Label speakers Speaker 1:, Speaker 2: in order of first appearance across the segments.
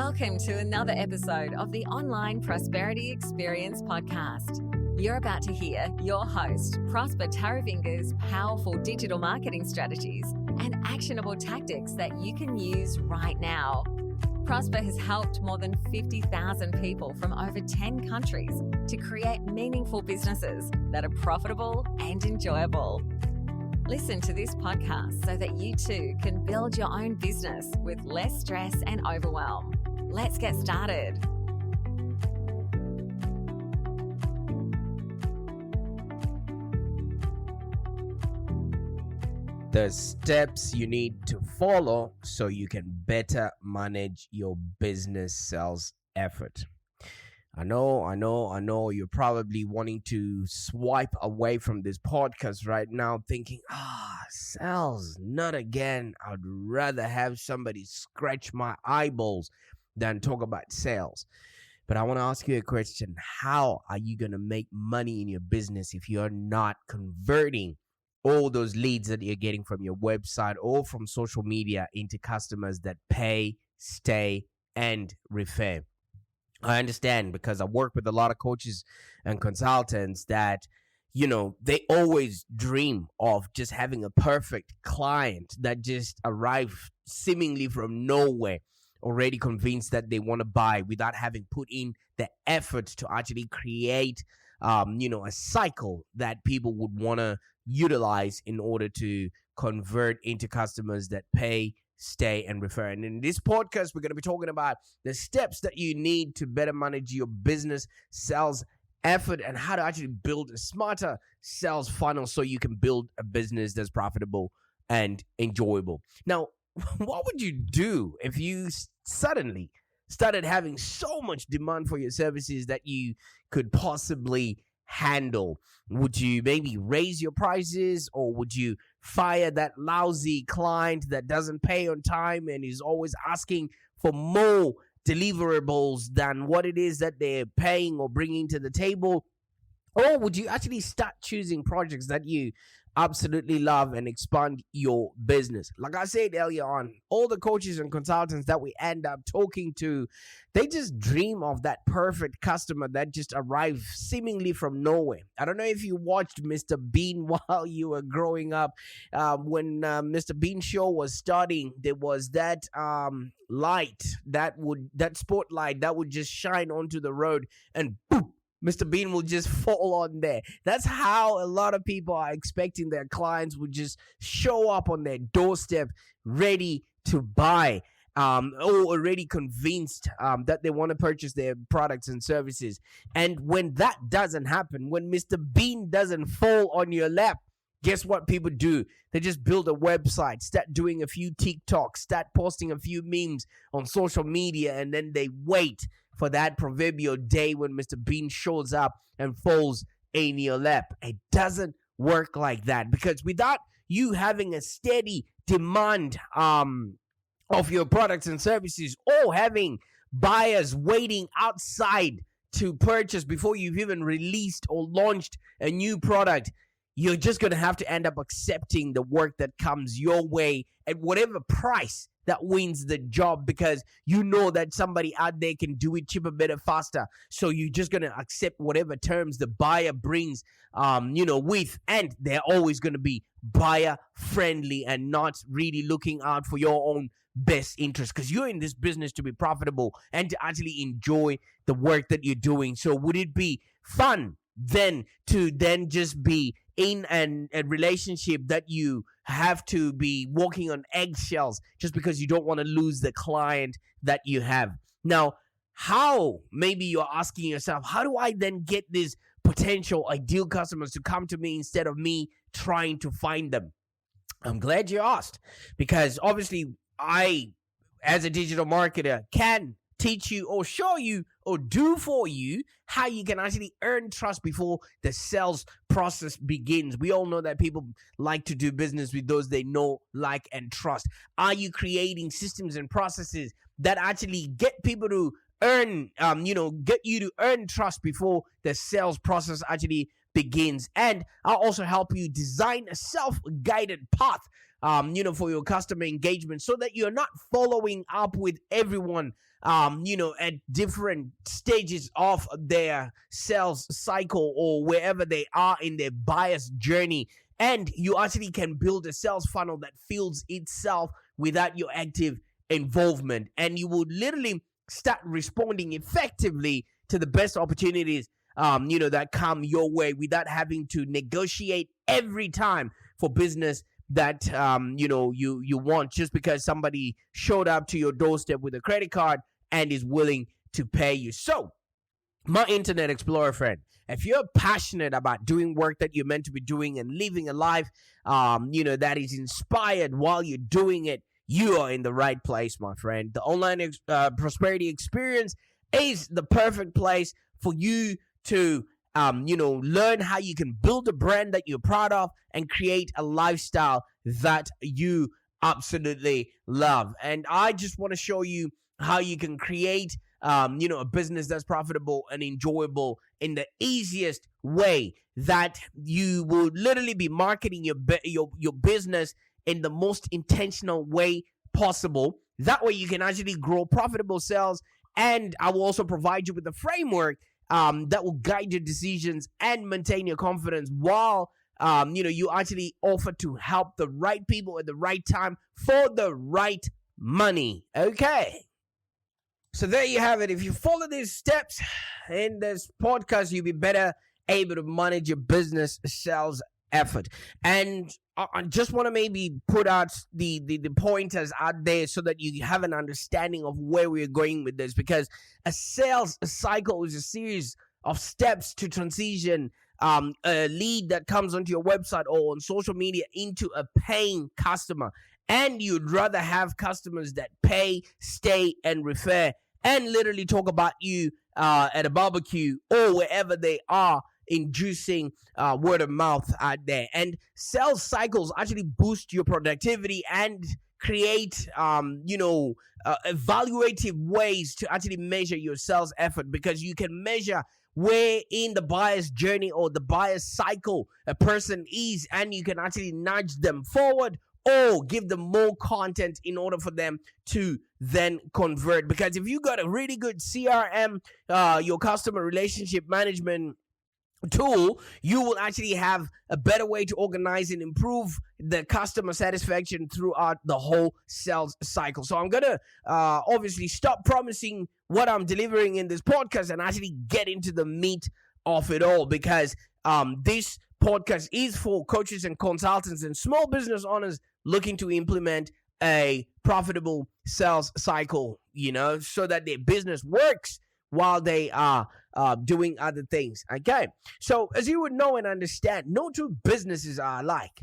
Speaker 1: Welcome to another episode of the Online Prosperity Experience podcast. You're about to hear your host, Prosper Taravinga's powerful digital marketing strategies and actionable tactics that you can use right now. Prosper has helped more than 50,000 people from over 10 countries to create meaningful businesses that are profitable and enjoyable. Listen to this podcast so that you too can build your own business with less stress and overwhelm. Let's get started.
Speaker 2: The steps you need to follow so you can better manage your business sales effort. I know you're probably wanting to swipe away from this podcast right now thinking, sales, not again. I'd rather have somebody scratch my eyeballs than talk about sales. But I want to ask you a question. How are you going to make money in your business if you're not converting all those leads that you're getting from your website or from social media into customers that pay, stay, and refer? I understand because I work with a lot of coaches and consultants that, they always dream of just having a perfect client that just arrived seemingly from nowhere, already convinced that they want to buy without having put in the effort to actually create, a cycle that people would want to utilize in order to convert into customers that pay, stay, and refer. And in this podcast, we're going to be talking about the steps that you need to better manage your business sales effort and how to actually build a smarter sales funnel so you can build a business that's profitable and enjoyable. Now, what would you do if you suddenly started having so much demand for your services that you could possibly handle? Would you maybe raise your prices, or would you fire that lousy client that doesn't pay on time and is always asking for more deliverables than what it is that they're paying or bringing to the table? Or would you actually start choosing projects that you absolutely love and expand your business? Like I said earlier on, all the coaches and consultants that we end up talking to, they just dream of that perfect customer that just arrived seemingly from nowhere. I don't know if you watched Mr. Bean while you were growing up. When Mr. Bean show was starting, there was that that spotlight that would just shine onto the road, and boom, Mr. Bean will just fall on there. That's how a lot of people are expecting their clients would just show up on their doorstep ready to buy, or already convinced that they want to purchase their products and services. And when that doesn't happen, when Mr. Bean doesn't fall on your lap, guess what people do? They just build a website, start doing a few TikToks, start posting a few memes on social media, and then they wait for that proverbial day when Mr. Bean shows up and falls in your lap. It doesn't work like that, because without you having a steady demand of your products and services, or having buyers waiting outside to purchase before you've even released or launched a new product, you're just going to have to end up accepting the work that comes your way at whatever price that wins the job, because you know that somebody out there can do it cheaper, better, faster. So you're just going to accept whatever terms the buyer brings, with, and they're always going to be buyer friendly and not really looking out for your own best interest, because you're in this business to be profitable and to actually enjoy the work that you're doing. So would it be fun then to just be in a relationship that you have to be walking on eggshells just because you don't want to lose the client that you have? Now, how, maybe you're asking yourself, how do I then get these potential ideal customers to come to me instead of me trying to find them? I'm glad you asked, because obviously I, as a digital marketer, can teach you or show you or do for you how you can actually earn trust before the sales process begins. We all know that people like to do business with those they know, like, and trust. Are you creating systems and processes that actually get people to earn, get you to earn trust before the sales process actually begins? And I'll also help you design a self-guided path for your customer engagement, so that you're not following up with everyone, at different stages of their sales cycle or wherever they are in their buyer's journey. And you actually can build a sales funnel that fills itself without your active involvement. And you will literally start responding effectively to the best opportunities, that come your way without having to negotiate every time for business that, you want, just because somebody showed up to your doorstep with a credit card and is willing to pay you. So, my Internet Explorer friend, if you're passionate about doing work that you're meant to be doing and living a life, that is inspired while you're doing it, you are in the right place, my friend. The online prosperity experience is the perfect place for you to, learn how you can build a brand that you're proud of and create a lifestyle that you absolutely love. And I just want to show you how you can create a business that's profitable and enjoyable in the easiest way, that you will literally be marketing your business in the most intentional way possible. That way you can actually grow profitable sales, and I will also provide you with a framework that will guide your decisions and maintain your confidence while you actually offer to help the right people at the right time for the right money. Okay. So there you have it. If you follow these steps in this podcast, you'll be better able to manage your business sales effort. And I just want to maybe put out the pointers out there so that you have an understanding of where we're going with this, because a sales cycle is a series of steps to transition a lead that comes onto your website or on social media into a paying customer. And you'd rather have customers that pay, stay, and refer, and literally talk about you at a barbecue or wherever they are, inducing word of mouth out there. And sales cycles actually boost your productivity and create, evaluative ways to actually measure your sales effort, because you can measure where in the buyer's journey or the buyer's cycle a person is, and you can actually nudge them forward or give them more content in order for them to then convert. Because if you got a really good CRM, your customer relationship management tool, you will actually have a better way to organize and improve the customer satisfaction throughout the whole sales cycle. So I'm gonna obviously stop promising what I'm delivering in this podcast and actually get into the meat of it all, because this podcast is for coaches and consultants and small business owners looking to implement a profitable sales cycle, so that their business works while they are doing other things. Okay, so as you would know and understand, no two businesses are alike,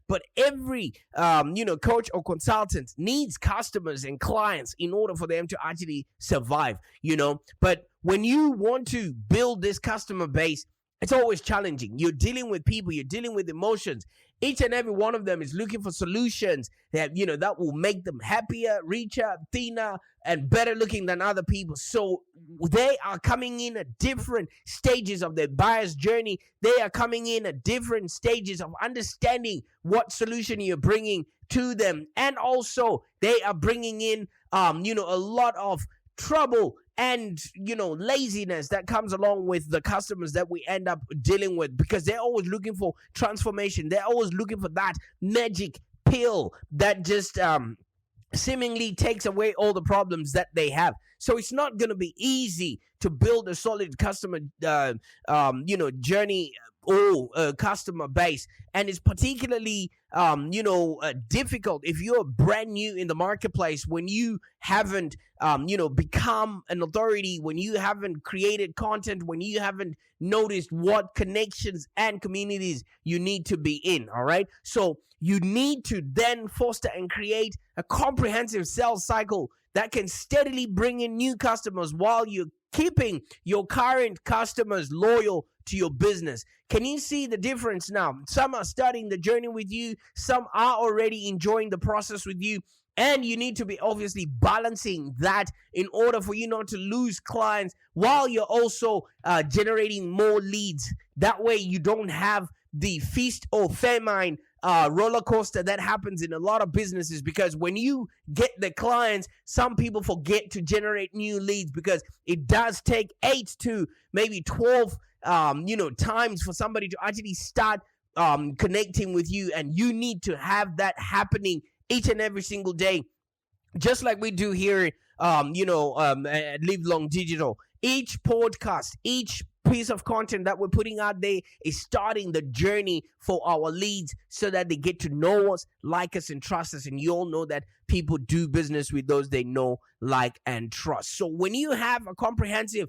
Speaker 2: but every coach or consultant needs customers and clients in order for them to actually survive, but when you want to build this customer base, it's always challenging. You're dealing with people, you're dealing with emotions. Each and every one of them is looking for solutions that, that will make them happier, richer, thinner, and better looking than other people. So they are coming in at different stages of their buyer's journey. They are coming in at different stages of understanding what solution you're bringing to them. And also they are bringing in, a lot of trouble and laziness that comes along with the customers that we end up dealing with, because they're always looking for transformation. They're always looking for that magic pill that just seemingly takes away all the problems that they have. So it's not going to be easy to build a solid customer journey or customer base. And it's particularly difficult if you're brand new in the marketplace, when you haven't become an authority, when you haven't created content, when you haven't noticed what connections and communities you need to be in. All right, so you need to then foster and create a comprehensive sales cycle that can steadily bring in new customers while you're keeping your current customers loyal to your business. Can you see the difference now? Some are starting the journey with you, some are already enjoying the process with you, and you need to be obviously balancing that in order for you not to lose clients while you're also generating more leads. That way you don't have the feast or famine roller coaster that happens in a lot of businesses, because when you get the clients, some people forget to generate new leads, because it does take 8 to maybe 12 times for somebody to actually start connecting with you, and you need to have that happening each and every single day, just like we do here at Live Long Digital. Each podcast, each piece of content that we're putting out there is starting the journey for our leads, so that they get to know us, like us, and trust us. And you all know that people do business with those they know, like, and trust. So when you have a comprehensive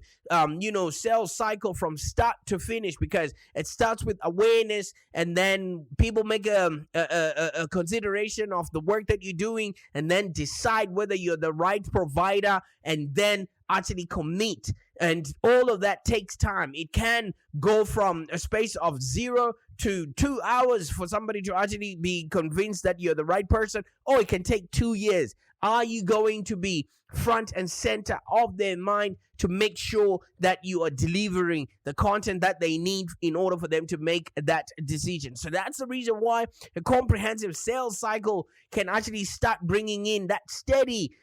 Speaker 2: sales cycle from start to finish, because it starts with awareness, and then people make a consideration of the work that you're doing, and then decide whether you're the right provider, and then actually commit. And all of that takes time. It can go from a space of 0 to 2 hours for somebody to actually be convinced that you're the right person, or it can take 2 years. Are you going to be front and center of their mind to make sure that you are delivering the content that they need in order for them to make that decision? So that's the reason why a comprehensive sales cycle can actually start bringing in that steady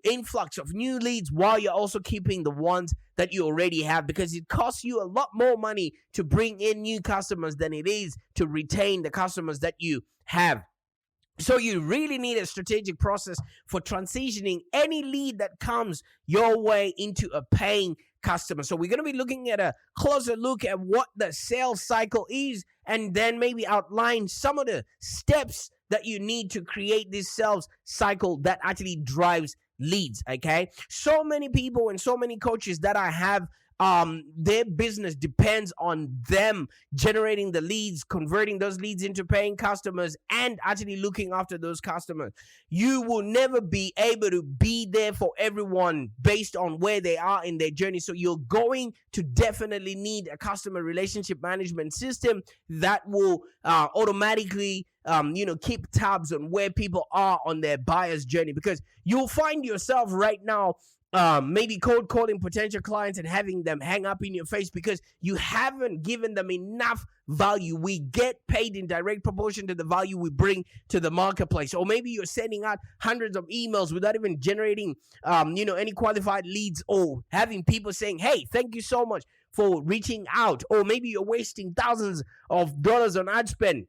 Speaker 2: influx of new leads, while you're also keeping the ones that you already have, because it costs you a lot more money to bring in new customers than it is to retain the customers that you have. So you really need a strategic process for transitioning any lead that comes your way into a paying customer. So we're going to be looking at a closer look at what the sales cycle is, and then maybe outline some of the steps that you need to create this sales cycle that actually drives leads. Okay, so many people and so many coaches that I have, their business depends on them generating the leads, converting those leads into paying customers, and actually looking after those customers. You will never be able to be there for everyone based on where they are in their journey. So you're going to definitely need a customer relationship management system that will automatically keep tabs on where people are on their buyer's journey, because you'll find yourself right now maybe cold calling potential clients and having them hang up in your face because you haven't given them enough value. We get paid in direct proportion to the value we bring to the marketplace. Or maybe you're sending out hundreds of emails without even generating any qualified leads, or having people saying, hey, thank you so much for reaching out. Or maybe you're wasting thousands of dollars on ad spend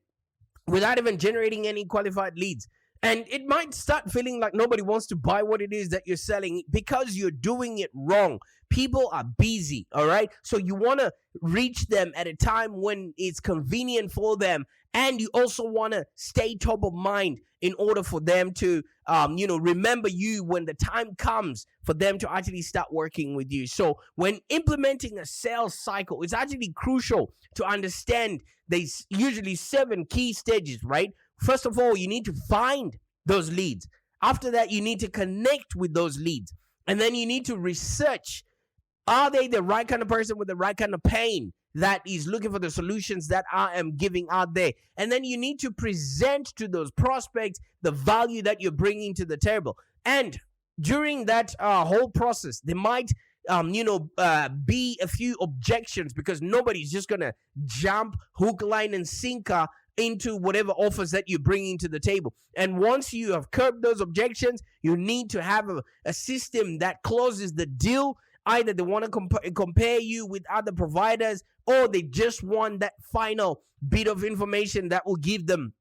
Speaker 2: without even generating any qualified leads. And it might start feeling like nobody wants to buy what it is that you're selling, because you're doing it wrong. People are busy, all right? So you want to reach them at a time when it's convenient for them. And you also want to stay top of mind in order for them to, remember you when the time comes for them to actually start working with you. So when implementing a sales cycle, it's actually crucial to understand there's usually 7 key stages, right? First of all, you need to find those leads. After that, you need to connect with those leads. And then you need to research, are they the right kind of person with the right kind of pain that is looking for the solutions that I am giving out there? And then you need to present to those prospects the value that you're bringing to the table. And during that whole process, there might be a few objections, because nobody's just going to jump hook, line, and sinker into whatever offers that you're bringing to the table. And once you have curbed those objections, you need to have a system that closes the deal. Either they want to compare you with other providers, or they just want that final bit of information that will give them,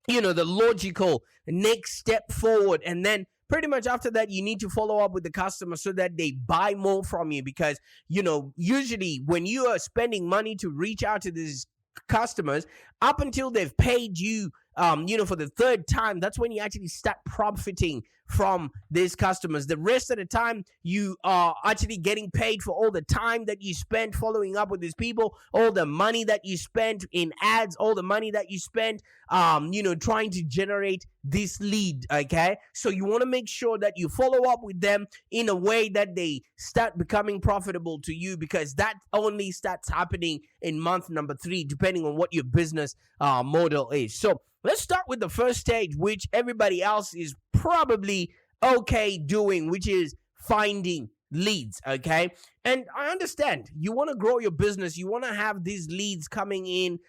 Speaker 2: the logical next step forward. And then pretty much after that, you need to follow up with the customer so that they buy more from you, because, usually when you are spending money to reach out to these customers, up until they've paid you for the third time, that's when you actually start profiting from these customers. The rest of the time, you are actually getting paid for all the time that you spent following up with these people, all the money that you spent in ads, all the money that you spent trying to generate this lead. Okay, so you want to make sure that you follow up with them in a way that they start becoming profitable to you, because that only starts happening in month number 3, depending on what your business model is. So let's start with the first stage, which everybody else is probably okay doing, which is finding leads, okay? And I understand you want to grow your business, you want to have these leads coming in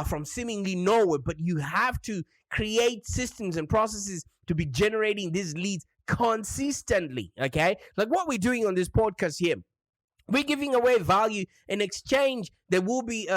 Speaker 2: from seemingly nowhere, but you have to create systems and processes to be generating these leads consistently, okay? Like what we're doing on this podcast here, we're giving away value. In exchange there will be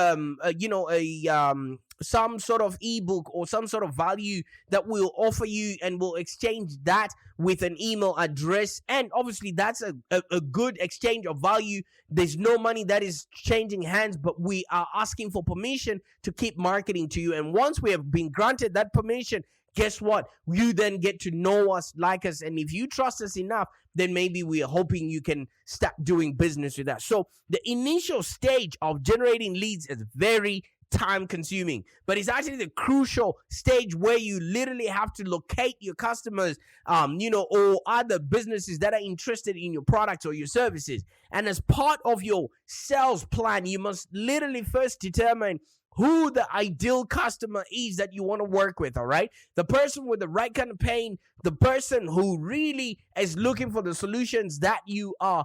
Speaker 2: some sort of ebook or some sort of value that we'll offer you, and we'll exchange that with an email address. And obviously that's a good exchange of value. There's no money that is changing hands, but we are asking for permission to keep marketing to you. And once we have been granted that permission, guess what? You then get to know us, like us, and if you trust us enough, then maybe we are hoping you can start doing business with us. So the initial stage of generating leads is very time consuming, but it's actually the crucial stage where you literally have to locate your customers, or other businesses that are interested in your products or your services. And as part of your sales plan, you must literally first determine who the ideal customer is that you want to work with, all right? The person with the right kind of pain, the person who really is looking for the solutions that you are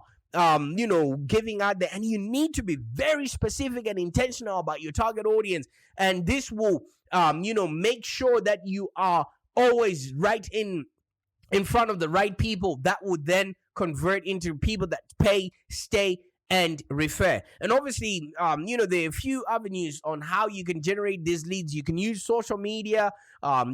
Speaker 2: giving out there. And you need to be very specific and intentional about your target audience. And this will, make sure that you are always right in front of the right people that would then convert into people that pay, stay, and refer. And obviously, there are a few avenues on how you can generate these leads. You can use social media.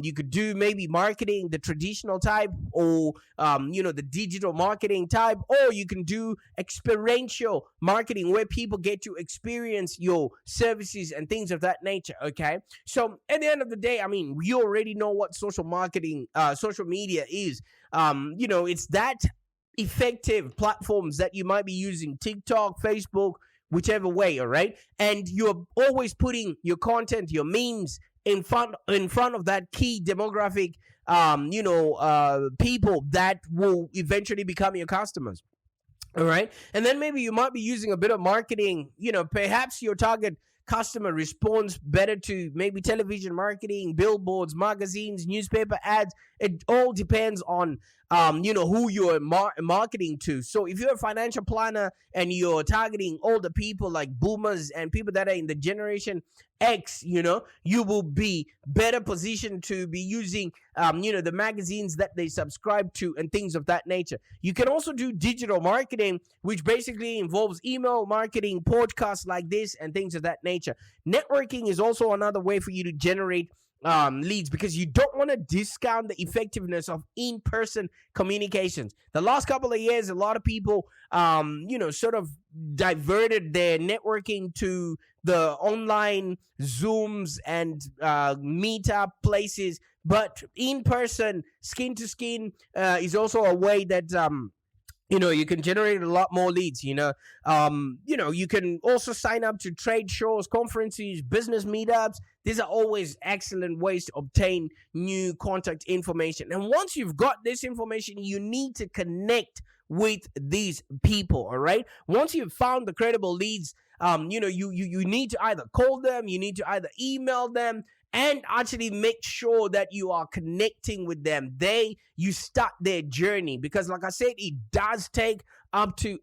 Speaker 2: You could do maybe marketing, the traditional type, or, the digital marketing type, or you can do experiential marketing where people get to experience your services and things of that nature, okay? So at the end of the day, I mean, you already know what social media is. It's that effective platforms that you might be using, TikTok, Facebook, whichever way, all right? And you're always putting your content, your memes in front of that key demographic, people that will eventually become your customers. All right. And then maybe you might be using a bit of marketing, perhaps your target customer responds better to maybe television marketing, billboards, magazines, newspaper ads. It all depends on who you're marketing to. So if you're a financial planner and you're targeting older people like boomers and people that are in the generation X, you will be better positioned to be using the magazines that they subscribe to and things of that nature. You can also do digital marketing, which basically involves email marketing, podcasts like this, and things of that nature. Networking is also another way for you to generate leads, because you don't want to discount the effectiveness of in-person communications. The last couple of years, a lot of people, sort of diverted their networking to the online Zooms and meetup places, but in-person, skin to skin, is also a way that you can generate a lot more leads. You can also sign up to trade shows, conferences, business meetups. These are always excellent ways to obtain new contact information. And once you've got this information, you need to connect with these people, all right? Once you've found the credible leads, you need to either call them, you need to either email them, and actually make sure that you are connecting with them. You start their journey, because like I said, it does take up to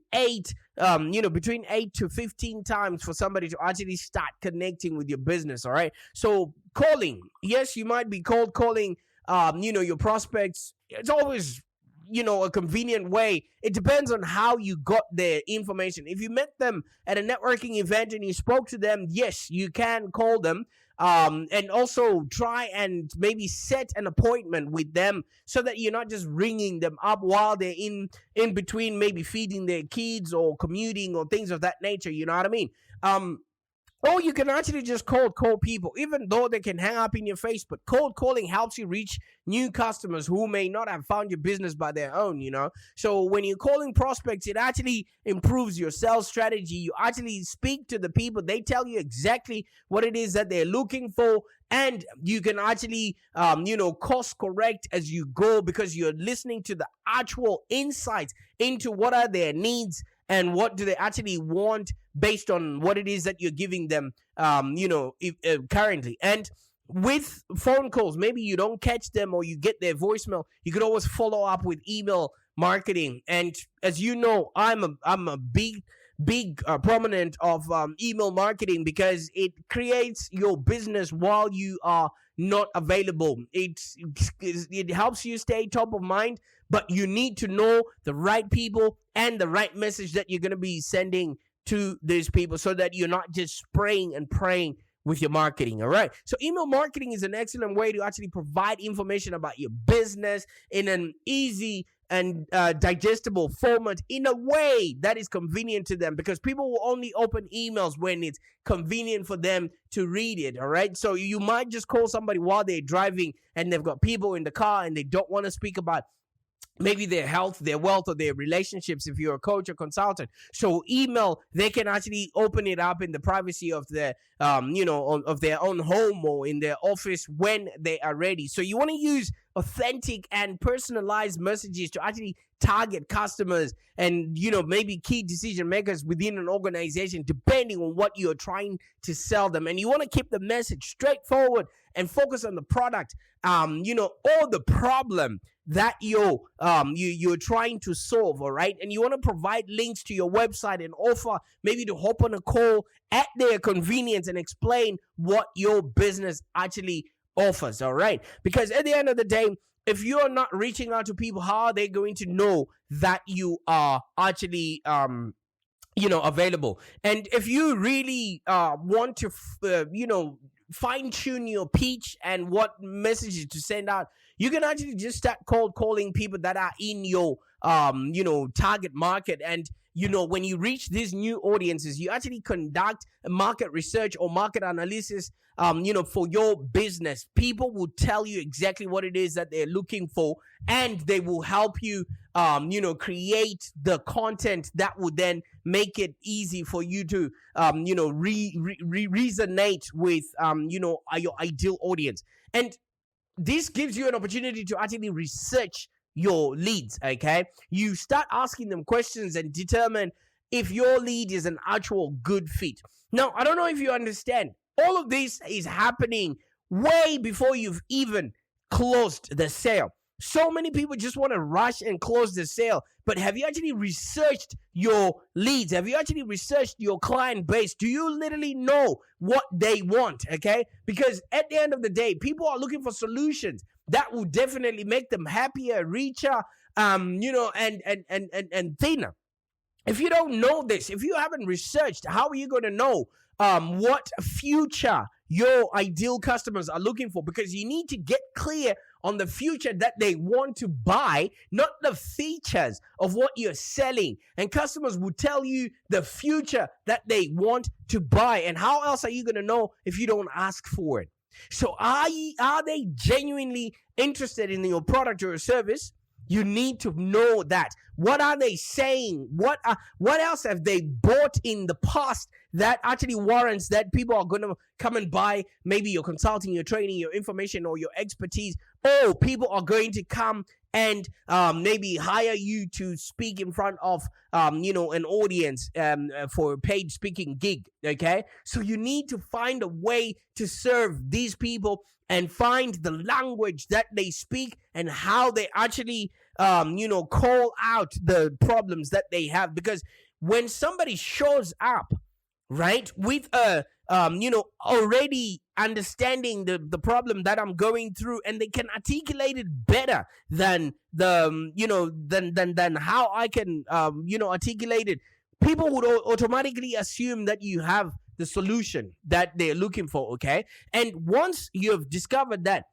Speaker 2: between 8 to 15 times for somebody to actually start connecting with your business, all right? So calling, yes, you might be cold calling, your prospects. It's always a convenient way. It depends on how you got their information. If you met them at a networking event and you spoke to them, yes, you can call them. And also try and maybe set an appointment with them so that you're not just ringing them up while they're in between, maybe feeding their kids or commuting or things of that nature. You know what I mean? Or you can actually just cold call people, even though they can hang up in your face. But cold calling helps you reach new customers who may not have found your business by their own, So when you're calling prospects, it actually improves your sales strategy. You actually speak to the people. They tell you exactly what it is that they're looking for. And you can actually, course correct as you go, because you're listening to the actual insights into what are their needs and what do they actually want based on what it is that you're giving them, currently. And with phone calls, maybe you don't catch them or you get their voicemail, you could always follow up with email marketing. And as you know, I'm a big proponent of email marketing because it creates your business while you are not available. It helps you stay top of mind, but you need to know the right people and the right message that you're going to be sending to these people so that you're not just spraying and praying with your marketing. All right. So email marketing is an excellent way to actually provide information about your business in an easy and digestible format in a way that is convenient to them, because people will only open emails when it's convenient for them to read it. All right. So you might just call somebody while they're driving and they've got people in the car and they don't want to speak about maybe their health, their wealth, or their relationships if you're a coach or consultant. So email, they can actually open it up in the privacy of their, of their own home or in their office when they are ready. So you want to use authentic and personalized messages to actually target customers and, maybe key decision makers within an organization, depending on what you're trying to sell them. And you want to keep the message straightforward and focus on the product, or the problem that you're trying to solve. All right. And you want to provide links to your website and offer maybe to hop on a call at their convenience and explain what your business actually offers. All right. Because at the end of the day, if you're not reaching out to people, how are they going to know that you are actually available? And if you really want to fine tune your pitch and what messages to send out, you can actually just start cold calling people that are in your target market. And when you reach these new audiences, you actually conduct a market research or market analysis for your business. People will tell you exactly what it is that they're looking for, and they will help you create the content that will then make it easy for you to resonate with your ideal audience. And this gives you an opportunity to actually research your leads. Okay, you start asking them questions and determine if your lead is an actual good fit. Now, I don't know if you understand, all of this is happening way before you've even closed the sale. So many people just want to rush and close the sale. But have you actually researched your leads? Have you actually researched your client base? Do you literally know what they want? Okay? Because at the end of the day, people are looking for solutions that will definitely make them happier, richer, and thinner. If you don't know this, if you haven't researched, how are you going to know what future your ideal customers are looking for? Because you need to get clear on the future that they want to buy, not the features of what you're selling. And customers will tell you the future that they want to buy. And how else are you going to know if you don't ask for it? So are they genuinely interested in your product or your service? You need to know that. What are they saying? What else have they bought in the past that actually warrants that people are going to come and buy maybe your consulting, your training, your information, or your expertise? Or people are going to come and maybe hire you to speak in front of an audience for a paid speaking gig. Okay, so you need to find a way to serve these people and find the language that they speak and how they actually call out the problems that they have. Because when somebody shows up, right, with a already understanding the problem that I'm going through, and they can articulate it better than than how I can articulate it, people would automatically assume that you have the solution that they're looking for. Okay, and once you've discovered that,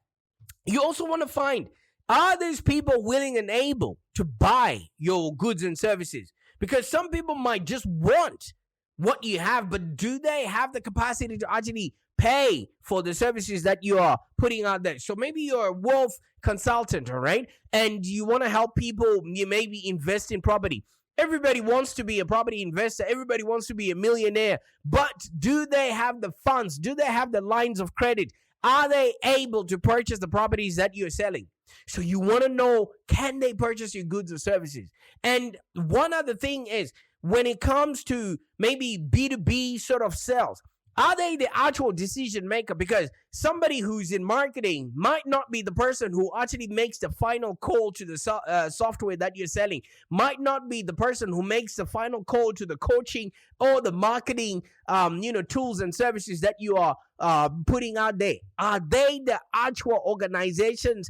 Speaker 2: you also want to find, are these people willing and able to buy your goods and services? Because some people might just want what you have, but do they have the capacity to actually pay for the services that you are putting out there? So maybe you're a wealth consultant, all right, and you want to help people, you maybe invest in property. Everybody wants to be a property investor. Everybody wants to be a millionaire. But do they have the funds? Do they have the lines of credit? Are they able to purchase the properties that you're selling? So you want to know, can they purchase your goods or services? And one other thing is, when it comes to maybe B2B sort of sales, Are they the actual decision maker? Because somebody who's in marketing might not be the person who actually makes the final call to the software that you're selling, might not be the person who makes the final call to the coaching or the marketing, tools and services that you are putting out there. Are they the actual organization's,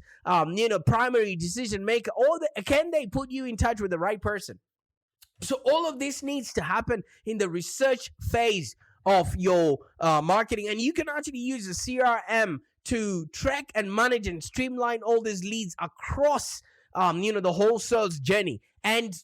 Speaker 2: primary decision maker, or can they put you in touch with the right person? So all of this needs to happen in the research phase of your marketing, and you can actually use a CRM to track and manage and streamline all these leads across the whole sales journey. And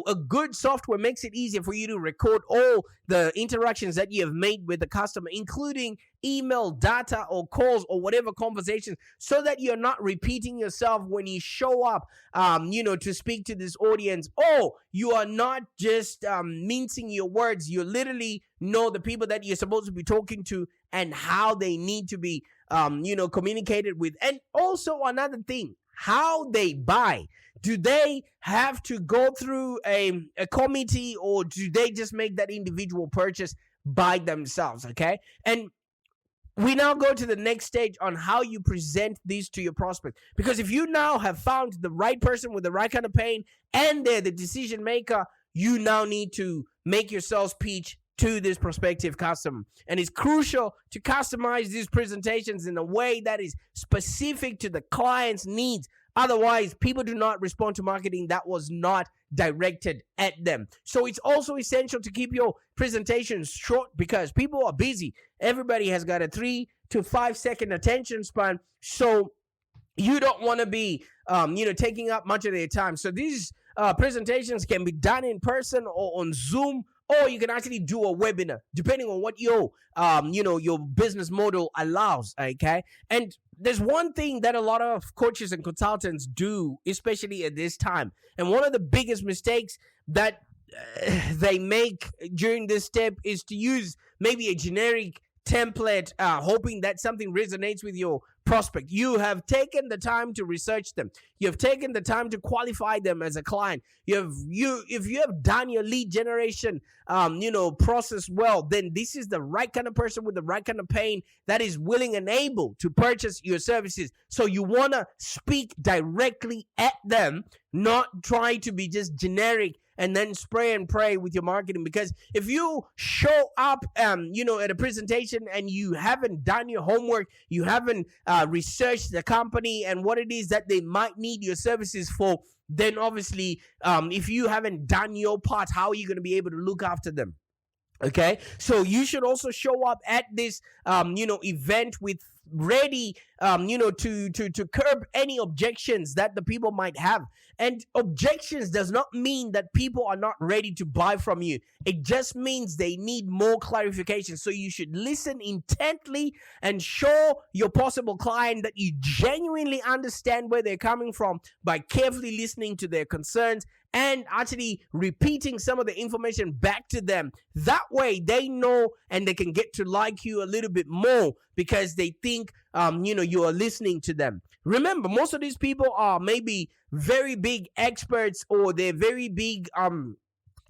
Speaker 2: a good software makes it easier for you to record all the interactions that you have made with the customer, including email, data, or calls, or whatever conversations, so that you're not repeating yourself when you show up to speak to this audience. Or you are not just mincing your words. You literally know the people that you're supposed to be talking to and how they need to be communicated with. And also another thing, how they buy. Do they have to go through a committee, or do they just make that individual purchase by themselves? Okay. And we now go to the next stage on how you present these to your prospect. Because if you now have found the right person with the right kind of pain and they're the decision maker, you now need to make your sales pitch to this prospective customer. And it's crucial to customize these presentations in a way that is specific to the client's needs. Otherwise, people do not respond to marketing that was not directed at them. So it's also essential to keep your presentations short, because people are busy. Everybody has got a 3 to 5 second attention span. So you don't want to be, taking up much of their time. So these presentations can be done in person or on Zoom, or you can actually do a webinar, depending on what your business model allows. Okay. And there's one thing that a lot of coaches and consultants do, especially at this time. And one of the biggest mistakes that they make during this step is to use maybe a generic template, hoping that something resonates with your prospect. You have taken the time to research them. You have taken the time to qualify them as a client. If you have done your lead generation, process well, then this is the right kind of person with the right kind of pain that is willing and able to purchase your services. So you want to speak directly at them, not try to be just generic and then spray and pray with your marketing. Because if you show up, at a presentation and you haven't done your homework, you haven't researched the company and what it is that they might need your services for, then obviously, if you haven't done your part, how are you going to be able to look after them? Okay, so you should also show up at this, event with ready, to curb any objections that the people might have. And objections does not mean that people are not ready to buy from you. It just means they need more clarification. So you should listen intently and show your possible client that you genuinely understand where they're coming from by carefully listening to their concerns and actually repeating some of the information back to them. That way they know and they can get to like you a little bit more because they think, you are listening to them. Remember, most of these people are maybe very big experts, or they're very big,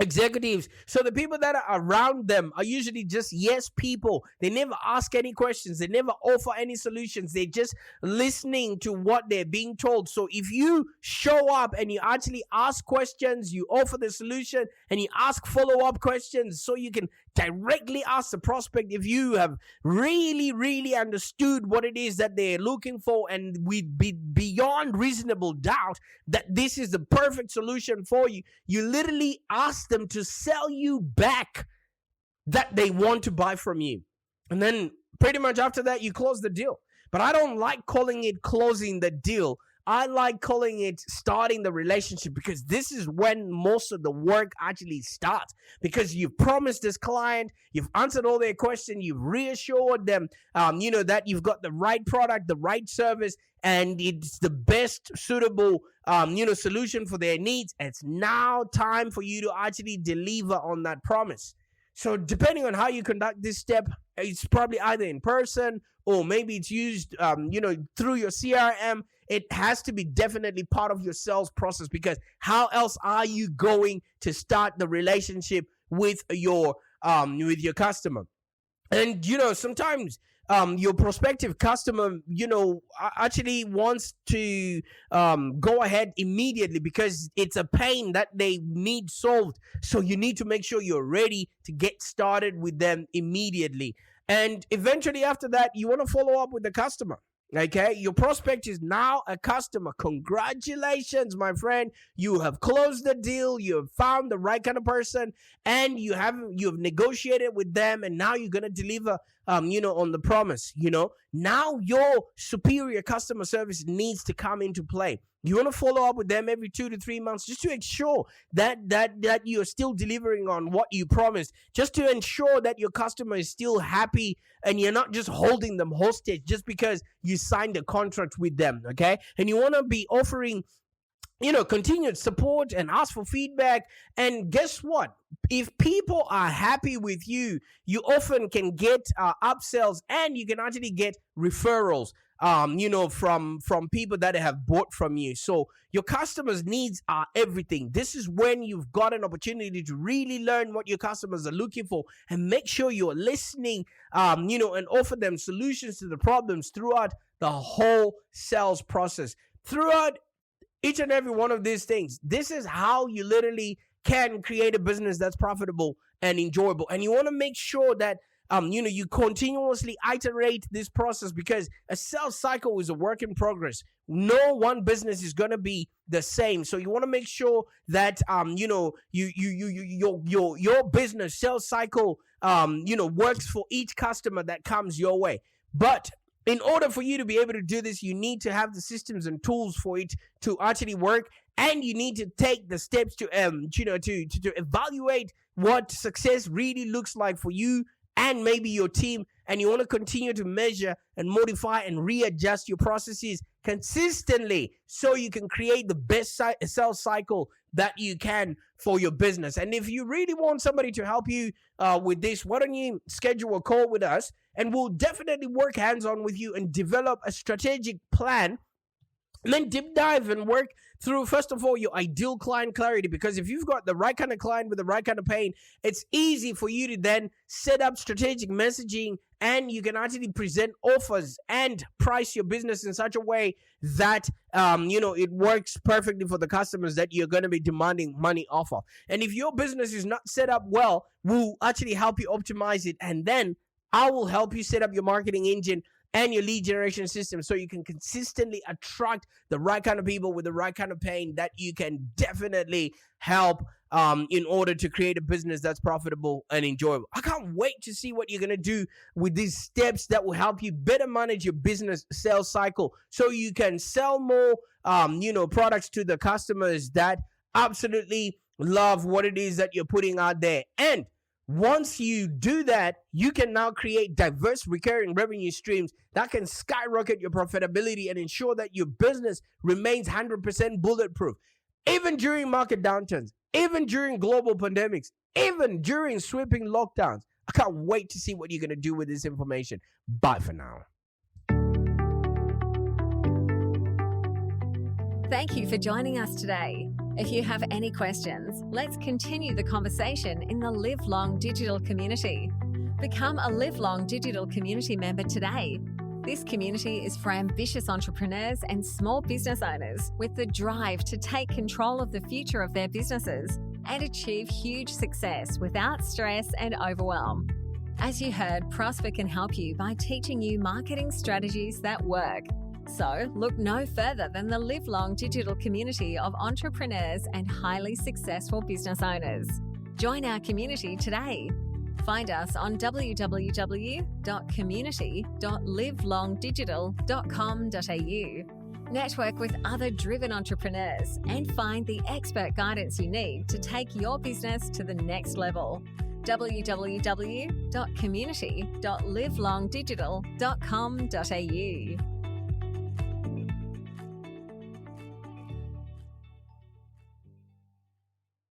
Speaker 2: executives. So the people that are around them are usually just yes people. They never ask any questions. They never offer any solutions. They're just listening to what they're being told. So if you show up and you actually ask questions, you offer the solution, and you ask follow-up questions so you can directly ask the prospect if you have really, really understood what it is that they're looking for, and with beyond reasonable doubt that this is the perfect solution for you, you literally ask them to sell you back that they want to buy from you. And then pretty much after that, you close the deal. But I don't like calling it closing the deal. I like calling it starting the relationship, because this is when most of the work actually starts. Because you've promised this client, you've answered all their questions, you've reassured them, that you've got the right product, the right service, and it's the best suitable, solution for their needs. It's now time for you to actually deliver on that promise. So depending on how you conduct this step, it's probably either in person or maybe it's used, through your CRM. It has to be definitely part of your sales process, because how else are you going to start the relationship with your customer? And sometimes your prospective customer actually wants to go ahead immediately because it's a pain that they need solved. So you need to make sure you're ready to get started with them immediately. And eventually after that, you want to follow up with the customer. Okay, your prospect is now a customer. Congratulations, my friend. You have closed the deal. You have found the right kind of person, and you have negotiated with them, and now you're gonna deliver on the promise. Now your superior customer service needs to come into play. You want to follow up with them every 2 to 3 months just to ensure that you're still delivering on what you promised, just to ensure that your customer is still happy and you're not just holding them hostage just because you signed a contract with them, okay? And you want to be offering continued support and ask for feedback. And guess what? If people are happy with you, you often can get upsells, and you can actually get referrals, from people that have bought from you. So your customers' needs are everything. This is when you've got an opportunity to really learn what your customers are looking for and make sure you're listening, and offer them solutions to the problems throughout the whole sales process. Throughout each and every one of these things, this is how you literally can create a business that's profitable and enjoyable. And you want to make sure that you continuously iterate this process, because a sales cycle is a work in progress. No one business is going to be the same. So you want to make sure that your business sales cycle works for each customer that comes your way. But in order for you to be able to do this, you need to have the systems and tools for it to actually work, and you need to take the steps to to evaluate what success really looks like for you and maybe your team. And you want to continue to measure and modify and readjust your processes consistently so you can create the best sales cycle that you can for your business. And if you really want somebody to help you with this, why don't you schedule a call with us, and we'll definitely work hands-on with you and develop a strategic plan, and then deep dive and work through, first of all, your ideal client clarity. Because if you've got the right kind of client with the right kind of pain, it's easy for you to then set up strategic messaging, and you can actually present offers and price your business in such a way that it works perfectly for the customers that you're going to be demanding money off of. And if your business is not set up well, we'll actually help you optimize it, and then I will help you set up your marketing engine and your lead generation system so you can consistently attract the right kind of people with the right kind of pain that you can definitely help in order to create a business that's profitable and enjoyable. I can't wait to see what you're going to do with these steps that will help you better manage your business sales cycle so you can sell more products to the customers that absolutely love what it is that you're putting out there. And once you do that, you can now create diverse recurring revenue streams that can skyrocket your profitability and ensure that your business remains 100% bulletproof. Even during market downturns, even during global pandemics, even during sweeping lockdowns. I can't wait to see what you're going to do with this information. Bye for now.
Speaker 1: Thank you for joining us today. If you have any questions, let's continue the conversation in the Live Long Digital community. Become a Live Long Digital community member today. This community is for ambitious entrepreneurs and small business owners with the drive to take control of the future of their businesses and achieve huge success without stress and overwhelm. As you heard, Prosper can help you by teaching you marketing strategies that work. So look no further than the Live Long Digital community of entrepreneurs and highly successful business owners. Join our community today. Find us on www.community.livelongdigital.com.au. Network with other driven entrepreneurs and find the expert guidance you need to take your business to the next level. www.community.livelongdigital.com.au